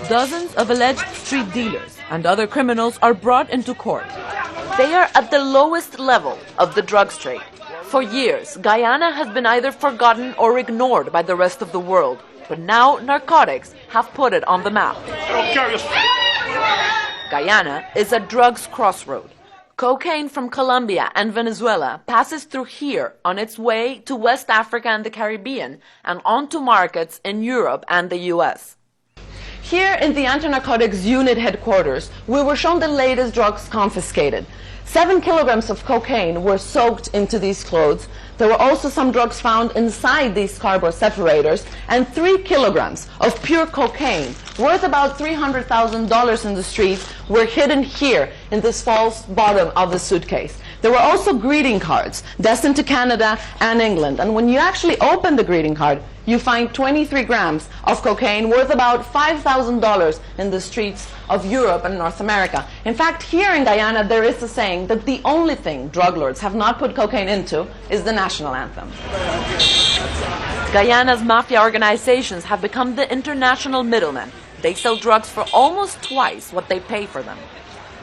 Dozens of alleged street dealers and other criminals are brought into court. They are at the lowest level of the drugs trade. For years, Guyana has been either forgotten or ignored by the rest of the world. But now narcotics have put it on the map. Guyana is a drugs crossroad. Cocaine from Colombia and Venezuela passes through here on its way to West Africa and the Caribbean and onto markets in Europe and the US. Here in the Anti-Narcotics Unit headquarters, we were shown the latest drugs confiscated. 7 kilograms of cocaine were soaked into these clothes. There were also some drugs found inside these cardboard separators, and 3 kilograms of pure cocaine, worth about $300,000 in the streets, were hidden here in this false bottom of the suitcase. There were also greeting cards destined to Canada and England, and when you actually open the greeting card, you find 23 grams of cocaine worth about $5,000 in the streets of Europe and North America. In fact, here in Guyana, there is a saying that the only thing drug lords have not put cocaine into is the national anthem. Guyana's mafia organizations have become the international middlemen. They sell drugs for almost twice what they pay for them.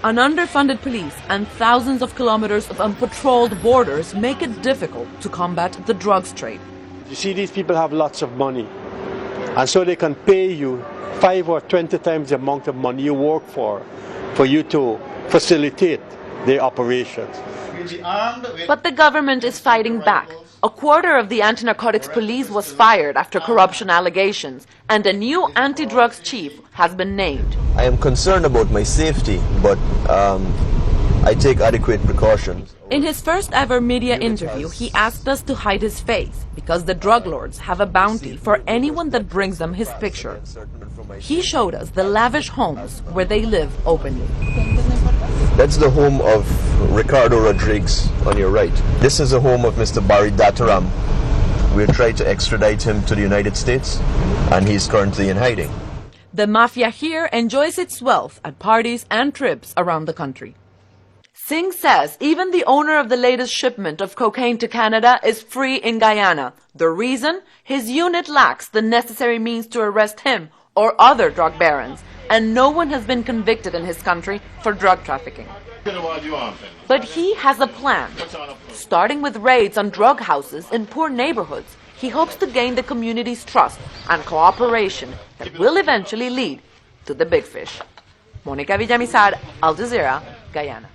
An underfunded police and thousands of kilometers of unpatrolled borders make it difficult to combat the drugs trade. You see, these people have lots of money, and so they can pay you 5 or 20 times the amount of money you work for you to facilitate their operations. But the government is fighting back. A quarter of the anti-narcotics police was fired after corruption allegations, and a new anti-drugs chief has been named. I am concerned about my safety, but I take adequate precautions. In his first ever media interview, he asked us to hide his face because the drug lords have a bounty for anyone that brings them his picture. He showed us the lavish homes where they live openly. That's the home of Ricardo Rodriguez on your right. This is the home of Mr. Barry Dataram. We're trying to extradite him to the United States, and he's currently in hiding. The mafia here enjoys its wealth at parties and trips around the country. Singh says even the owner of the latest shipment of cocaine to Canada is free in Guyana. The reason? His unit lacks the necessary means to arrest him or other drug barons, and no one has been convicted in his country for drug trafficking. But he has a plan. Starting with raids on drug houses in poor neighborhoods, he hopes to gain the community's trust and cooperation that will eventually lead to the big fish. Mónica Villamizar, Al Jazeera, Guyana.